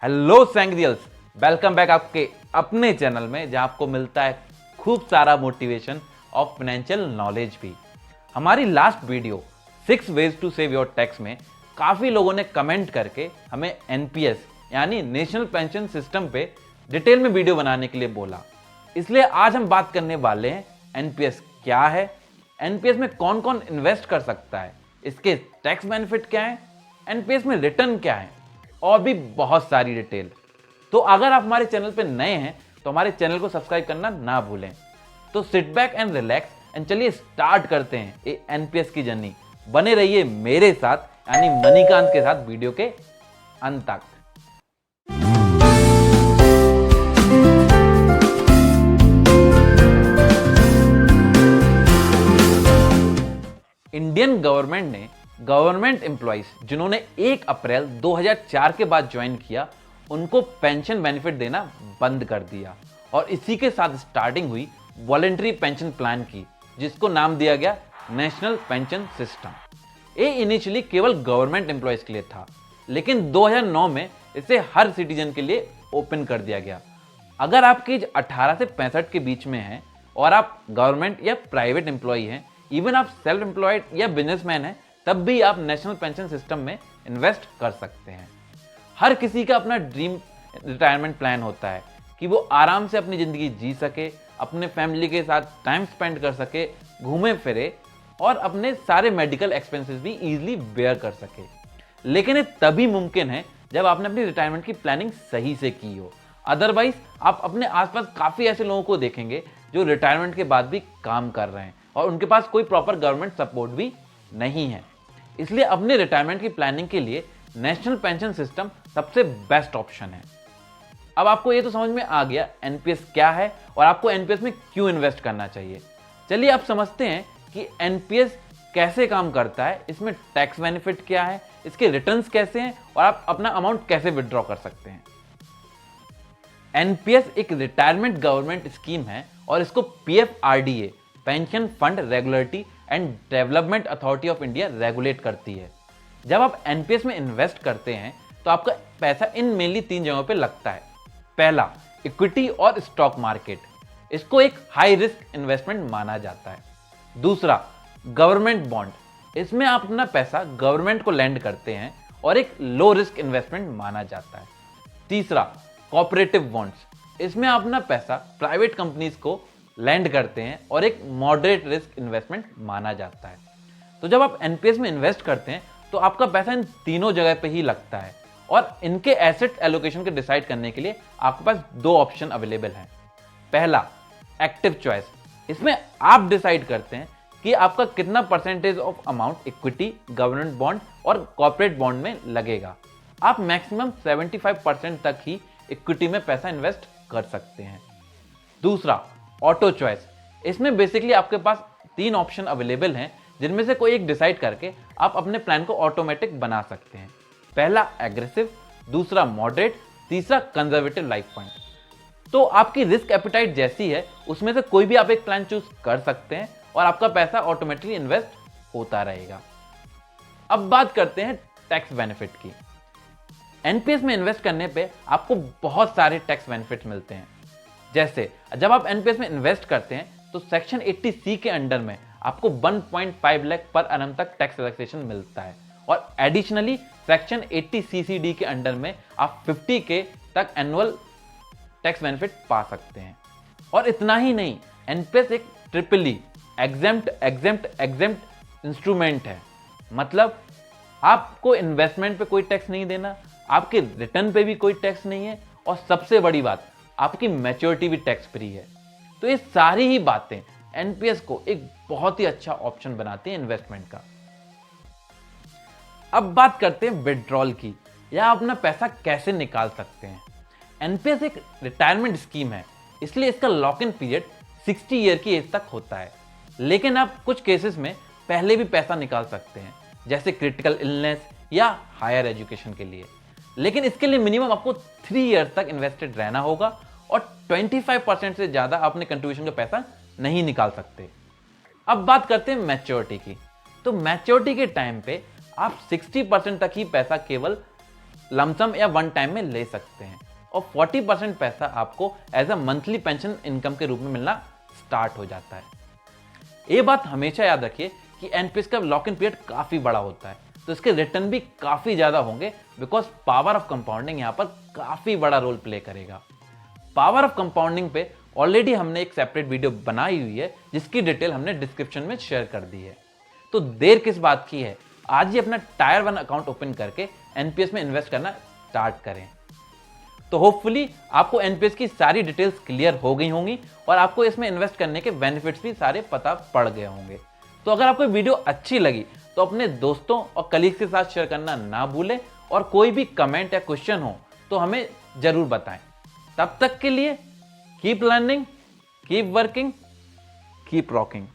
Hello सैंग्रियल्स, welcome back आपके अपने channel में जहां आपको मिलता है खूब सारा मोटिवेशन और फाइनेंशियल नॉलेज भी। हमारी last video 6 ways to save your tax में काफी लोगों ने कमेंट करके हमें एनपीएस यानी नेशनल पेंशन सिस्टम पे डिटेल में वीडियो बनाने के लिए बोला। इसलिए आज हम बात करने वाले हैं एनपीएस क्या है, एनपीएस में कौन कौन इन्वेस्ट कर सकता है, इसके टैक्स बेनिफिट क्या है, एनपीएस में रिटर्न क्या है और भी बहुत सारी डिटेल। तो अगर आप हमारे चैनल पे नए हैं तो हमारे चैनल को सब्सक्राइब करना ना भूलें। तो sit back and relax and चलिए स्टार्ट करते हैं ये एनपीएस की जर्नी। बने रहिए मेरे साथ यानी मणिकांत के साथ वीडियो के अंत तक। इंडियन गवर्नमेंट ने गवर्नमेंट एम्प्लॉइज जिन्होंने 1 अप्रैल 2004 के बाद ज्वाइन किया उनको पेंशन बेनिफिट देना बंद कर दिया और इसी के साथ स्टार्टिंग हुई वॉलंटरी पेंशन प्लान की, जिसको नाम दिया गया नेशनल पेंशन सिस्टम। ये इनिशियली केवल गवर्नमेंट एम्प्लॉइज के लिए था, लेकिन 2009 में इसे हर सिटीजन के लिए ओपन कर दिया गया। अगर आपकी एज 18 से 65 के बीच में है और आप गवर्नमेंट या प्राइवेट एम्प्लॉय हैं, इवन आप सेल्फ एम्प्लॉयड या बिजनेसमैन हैं, तब भी आप नेशनल पेंशन सिस्टम में इन्वेस्ट कर सकते हैं। हर किसी का अपना ड्रीम रिटायरमेंट प्लान होता है कि वो आराम से अपनी जिंदगी जी सके, अपने फैमिली के साथ टाइम स्पेंड कर सके, घूमे फिरे और अपने सारे मेडिकल एक्सपेंसेस भी इजीली बेयर कर सके। लेकिन ये तभी मुमकिन है जब आपने अपनी रिटायरमेंट की प्लानिंग सही से की हो। अदरवाइज आप अपने आसपास काफी ऐसे लोगों को देखेंगे जो रिटायरमेंट के बाद भी काम कर रहे हैं और उनके पास कोई प्रॉपर गवर्नमेंट सपोर्ट भी नहीं है। इसलिए अपने रिटायरमेंट की प्लानिंग के लिए नेशनल पेंशन सिस्टम सबसे बेस्ट ऑप्शन है। अब आपको ये तो समझ में आ गया एनपीएस क्या है और आपको एनपीएस में क्यों इन्वेस्ट करना चाहिए। चलिए आप समझते हैं कि एनपीएस कैसे काम करता है, इसमें टैक्स बेनिफिट क्या है, इसके रिटर्न्स कैसे हैं और आप अपना अमाउंट कैसे विड्रॉ कर सकते हैं। एनपीएस एक रिटायरमेंट गवर्नमेंट स्कीम है और इसको PFRDA pension fund regulatory and development authority of India regulate करती है। जब आप एनपीएस में इन्वेस्ट करते हैं तो आपका पैसा इन मेनली 3 जगहों पे लगता है। पहला, इक्विटी और स्टॉक मार्केट, इसको एक हाई रिस्क इन्वेस्टमेंट माना जाता है। दूसरा, गवर्नमेंट बॉन्ड, इसमें आप अपना पैसा गवर्नमेंट को लैंड करते हैं और एक लो रिस्क इन्वेस्टमेंट माना जाता है। तीसरा, कोऑपरेटिव बॉन्ड्स, इसमें आप अपना पैसा प्राइवेट कंपनीज को लैंड करते हैं और एक मॉडरेट रिस्क इन्वेस्टमेंट माना जाता है। तो जब आप एनपीएस में इन्वेस्ट करते हैं तो आपका पैसा इन तीनों जगह पे ही लगता है और इनके एसेट एलोकेशन को डिसाइड करने के लिए आपके पास 2 ऑप्शन अवेलेबल हैं। पहला, एक्टिव चॉइस, इसमें आप डिसाइड करते हैं कि आपका कितना percentage of amount equity, government bond और कॉर्पोरेट बॉन्ड में लगेगा। आप मैक्सिमम 75% तक ही इक्विटी में पैसा इन्वेस्ट कर सकते हैं। दूसरा, ऑटो चॉइस, इसमें बेसिकली आपके पास 3 ऑप्शन अवेलेबल हैं जिनमें से कोई एक डिसाइड करके आप अपने प्लान को ऑटोमेटिक बना सकते हैं। पहला एग्रेसिव, दूसरा मॉडरेट, तीसरा कंजर्वेटिव लाइफ पॉइंट। तो आपकी रिस्क एपिटाइट जैसी है उसमें से कोई भी आप एक प्लान चूज कर सकते हैं और आपका पैसा ऑटोमेटिकली इन्वेस्ट होता रहेगा। अब बात करते हैं टैक्स बेनिफिट की। एनपीएस में इन्वेस्ट करने पे आपको बहुत सारे टैक्स बेनिफिट मिलते हैं। जैसे जब आप एनपीएस में इन्वेस्ट करते हैं तो सेक्शन 80C के अंडर में आपको 1.5 लाख पर annum तक टैक्स रिलैक्सेशन मिलता है और एडिशनली सेक्शन 80CCD के अंडर में आप 50K तक एनुअल टैक्स बेनिफिट पा सकते हैं। और इतना ही नहीं, एनपीएस एक ट्रिपली एग्जेम्प्ट इंस्ट्रूमेंट है। मतलब आपको इन्वेस्टमेंट पे कोई टैक्स नहीं देना, आपके रिटर्न पे भी कोई टैक्स नहीं है और सबसे बड़ी बात, आपकी मैच्योरिटी भी टैक्स फ्री है। तो ये सारी ही बातें एनपीएस को एक बहुत ही अच्छा ऑप्शन बनाती है इन्वेस्टमेंट का। अब बात करते हैं विड्रॉल की, या अपना पैसा कैसे निकाल सकते हैं। एनपीएस एक रिटायरमेंट स्कीम है, इसलिए इसका लॉक इन पीरियड 60 ईयर की एज तक होता है। लेकिन आप कुछ केसेस में पहले भी पैसा निकाल सकते हैं, जैसे क्रिटिकल इलनेस या हायर एजुकेशन के लिए। लेकिन इसके लिए मिनिमम आपको 3 ईयर तक इन्वेस्टेड रहना होगा और 25% से ज्यादा अपने कंट्रीब्यूशन का पैसा नहीं निकाल सकते। अब बात करते हैं मैच्योरिटी की। तो मैच्योरिटी के टाइम पे आप 60% तक ही पैसा केवल लमसम या वन टाइम में ले सकते हैं और 40% पैसा आपको as a monthly pension income के रूप में मिलना स्टार्ट हो जाता है। ये बात हमेशा याद रखिए कि एनपीएस का लॉक इन पीरियड काफी बड़ा होता है, तो इसके रिटर्न भी काफी ज्यादा होंगे बिकॉज पावर ऑफ कंपाउंडिंग यहां पर काफी बड़ा रोल प्ले करेगा। पावर ऑफ कंपाउंडिंग पे ऑलरेडी हमने एक सेपरेट वीडियो बनाई हुई है जिसकी डिटेल हमने डिस्क्रिप्शन में शेयर कर दी है। तो देर किस बात की है, आज ही अपना टायर 1 अकाउंट ओपन करके एनपीएस में इन्वेस्ट करना स्टार्ट करें। तो होपफुली आपको एनपीएस की सारी डिटेल्स क्लियर हो गई होंगी और आपको इसमें इन्वेस्ट करने के बेनिफिट्स भी सारे पता पड़ गए होंगे। तो अगर आपको वीडियो अच्छी लगी तो अपने दोस्तों और कलीग्स के साथ शेयर करना ना भूलें और कोई भी कमेंट या क्वेश्चन हो तो हमें जरूर बताएं। तब तक के लिए keep learning, keep working, keep rocking.